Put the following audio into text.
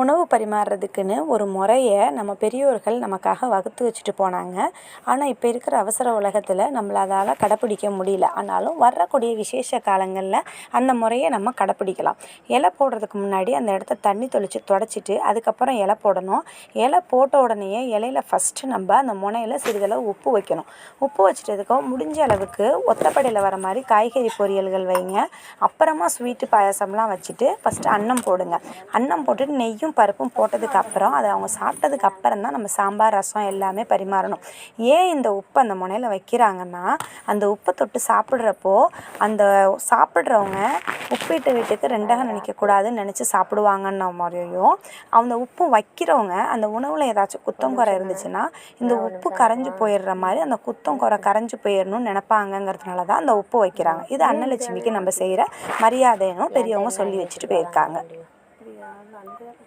உணவு பரிமாறுறதுக்குன்னு ஒரு முறையை நம்ம பெரியோர்கள் நமக்காக வகுத்து வச்சுட்டு போனாங்க. ஆனால் இப்போ இருக்கிற அவசர உலகத்தில் நம்மளால கடைப்பிடிக்க முடியல. ஆனாலும் வரக்கூடிய விசேஷ காலங்களில் அந்த முறையை நம்ம கடைப்பிடிக்கலாம். இலை போடுறதுக்கு முன்னாடி அந்த இடத்த தண்ணி தெளித்து தொடச்சிட்டு அதுக்கப்புறம் இலை போடணும். இலை போட்ட உடனேயே இலையில ஃபஸ்ட்டு நம்ம அந்த முனையில் சிறிதளவு உப்பு வைக்கணும். உப்பு வச்சுட்டதுக்கும் முடிஞ்ச அளவுக்கு ஒத்தப்படையில் வர மாதிரி காய்கறி பொரியல்கள் வைங்க. அப்புறமா ஸ்வீட்டு பாயாசம்லாம் வச்சுட்டு ஃபஸ்ட்டு அன்னம் போடுங்க. அன்னம் போட்டுட்டு நெய்யும் பருப்பும் போட்டதுக்கப்புறம் அதை அவங்க சாப்பிட்டதுக்கு அப்புறம் தான் நம்ம சாம்பார் ரசம் எல்லாமே பரிமாறணும். ஏன் இந்த உப்பு அந்த முனையில் வைக்கிறாங்கன்னா, அந்த உப்பை தொட்டு சாப்பிட்றப்போ அந்த சாப்பிட்றவங்க உப்பிட்ட வீட்டுக்கு ரெண்டாக நினைக்கக்கூடாதுன்னு நினச்சி சாப்பிடுவாங்கன்ன மாதிரியும், அந்த உப்பு வைக்கிறவங்க அந்த உணவில் ஏதாச்சும் குத்தம் குறை இருந்துச்சுன்னா இந்த உப்பு கரைஞ்சி போயிடுற மாதிரி அந்த குத்தம் குறை கரைஞ்சி போயிடணும்னு நினைப்பாங்கங்கிறதுனால தான் அந்த உப்பு வைக்கிறாங்க. இது அன்னலட்சுமிக்கு நம்ம செய்கிற மரியாதைன்னு பெரியவங்க சொல்லி வச்சுட்டு போயிருக்காங்க.